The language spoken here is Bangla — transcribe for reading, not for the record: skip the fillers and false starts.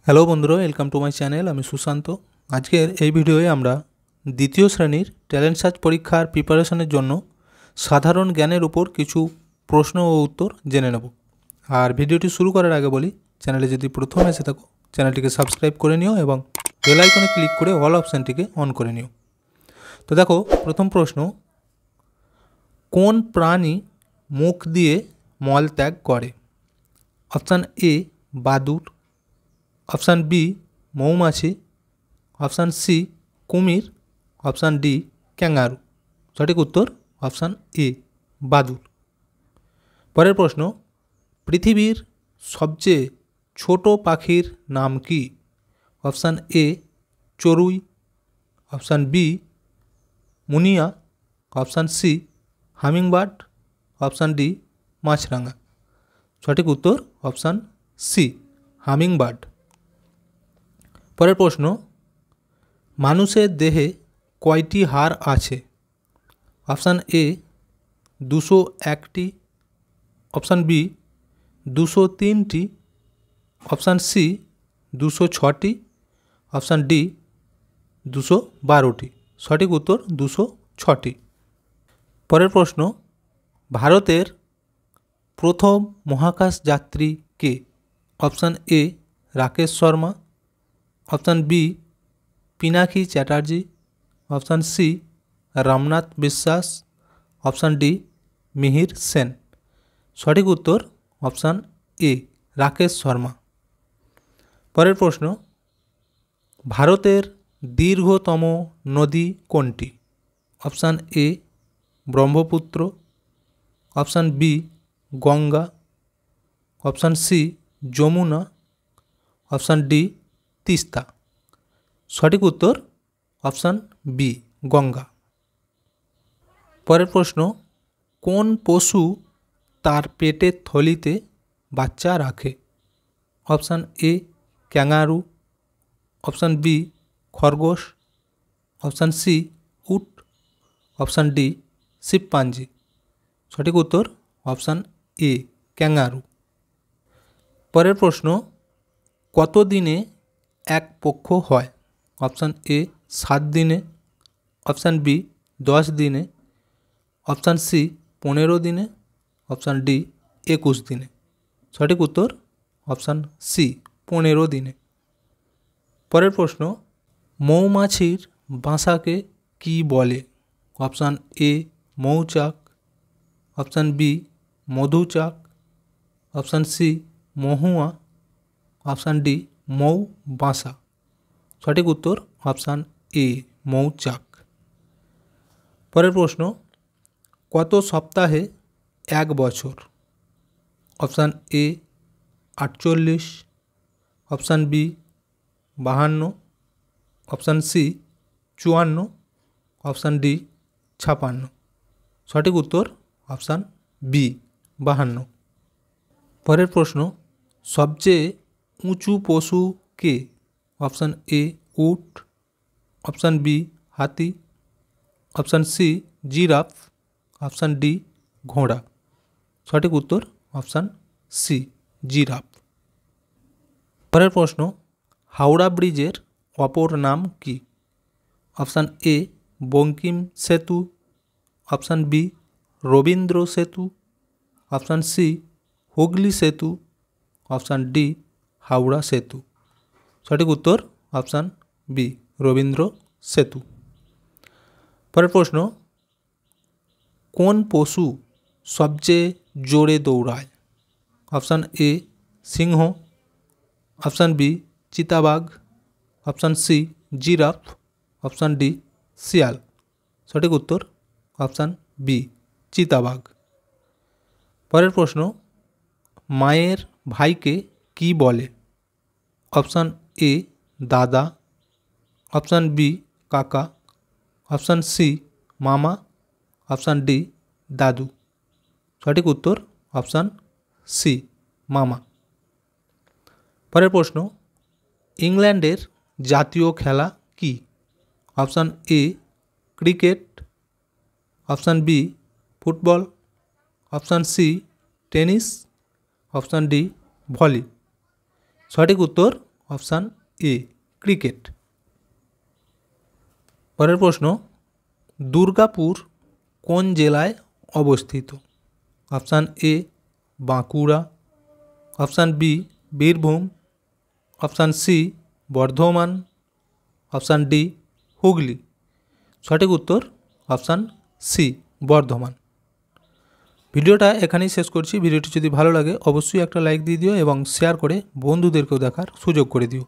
হ্যালো বন্ধুরা, ওয়েলকাম টু মাই চ্যানেল। আমি সুশান্ত। আজকের এই ভিডিওয়ে আমরা দ্বিতীয় শ্রেণীর ট্যালেন্ট সার্চ পরীক্ষার প্রিপারেশনের জন্য সাধারণ জ্ঞানের উপর কিছু প্রশ্ন ও উত্তর জেনে নেব। আর ভিডিওটি শুরু করার আগে বলি, চ্যানেলে যদি প্রথম এসে থাকো চ্যানেলটিকে সাবস্ক্রাইব করে নিও এবং বেল আইকনে ক্লিক করে অল অপশানটিকে অন করে নিও। তো দেখো, প্রথম প্রশ্ন, কোন প্রাণী মুখ দিয়ে মল ত্যাগ করে? অপশান এ বাদুড়, অপশান বি মৌমাছি, অপশান সি কুমির, অপশান ডি ক্যাঙ্গারু। সঠিক উত্তর অপশান এ বাদুড়। পরের প্রশ্ন, পৃথিবীর সবচেয়ে ছোট পাখির নাম কি? অপশান এ চড়ুই, অপশান বি মুনিয়া, option C hummingbird, option D মাছরাঙা। সঠিক উত্তর অপশান সি হামিংবার্ড। পরের প্রশ্ন, মানুষের দেহে কয়টি হাড় আছে? অপশান এ 201টি, অপশান বি 203টি, অপশান সি 206টি, অপশান ডি 212টি। সঠিক উত্তর 206টি। পরের প্রশ্ন, ভারতের প্রথম মহাকাশ যাত্রী কে? Option A Rakesh Sharma, option B Pinaki Chatterjee, option C Ramnath Biswas, option D Mihir Sen. সঠিক উত্তর অপশান এ রাকেশ শর্মা। পরের প্রশ্ন, ভারতের দীর্ঘতম নদী কোনটি? Option A Brahmaputra, option B Ganga, option C Yamuna, option D Teesta. সঠিক উত্তর অপশান বি গঙ্গা। পরের প্রশ্ন, কোন পশু তার পেটের থলিতে বাচ্চা রাখে? Option A kangaroo, option B খরগোশ, অপশান সি উট, অপশান ডি শিম্পাঞ্জি। সঠিক উত্তর অপশান এ ক্যাঙ্গারু। পরের প্রশ্ন, কত দিনে এক পক্ষ হয়? অপশান এ 7 দিনে, অপশান বি 10 দিনে, অপশান সি 15 দিনে, অপশান ডি 21 দিনে। সঠিক উত্তর অপশান সি 15 দিনে। পরের প্রশ্ন, মৌমাছির বাসাকে কি বলে? অপশান এ মৌচাক, অপশান বি মধুচাক, অপশান সি মহুয়া, অপশান ডি মৌ বাসা। সঠিক উত্তর অপশান এ মৌচাক। পরের প্রশ্ন, কত সপ্তাহে এক বছর? Option A 48, option B 52, option C 54, option D 56। সঠিক উত্তর অপশান বি 52। পরের প্রশ্ন, সবচেয়ে উঁচু পশু কে? অপশান এ উট, অপশান বি হাতি, option C giraffe, option D ঘোড়া। সঠিক উত্তর অপশান সি জিরাফ। পরের প্রশ্ন, হাওড়া ব্রিজের অপর নাম কি? অপশান এ বঙ্কিম সেতু, অপশান বি রবীন্দ্র সেতু, অপশান সি হুগলি সেতু, অপশান ডি হাওড়া সেতু। সঠিক উত্তর অপশান বি রবীন্দ্র সেতু। পরের প্রশ্ন, কোন পশু সবচেয়ে জোরে দৌড়ায়? অপশান এ সিংহ, অপশান বি চিতাবাঘ, option C giraffe, option D শিয়াল। সঠিক উত্তর অপশান বি চিতাবাঘ। পরের প্রশ্ন, মায়ের ভাইকে কি বলে? অপশান এ দাদা, অপশান বি কাকা, অপশান সি মামা, অপশান ডি দাদু। সঠিক উত্তর অপশান সি মামা। পরের প্রশ্ন, ইংল্যান্ডের জাতীয় খেলা কি? Option A cricket, option B football, option C tennis, option D volley. সঠিক উত্তর অপশান এ ক্রিকেট। পরের প্রশ্ন, দুর্গাপুর কোন জেলায় অবস্থিত? Option A Bankura, option B Birbhum, option C Bardhaman, option D Hooghly. সঠিক উত্তর অপশান সি বর্ধমান। ভিডিওটা এখানেই শেষ করছি। ভিডিওটি যদি ভালো লাগে অবশ্যই একটা লাইক দিয়ে দিও এবং শেয়ার করে বন্ধুদেরকেও দেখার সুযোগ করে দিও।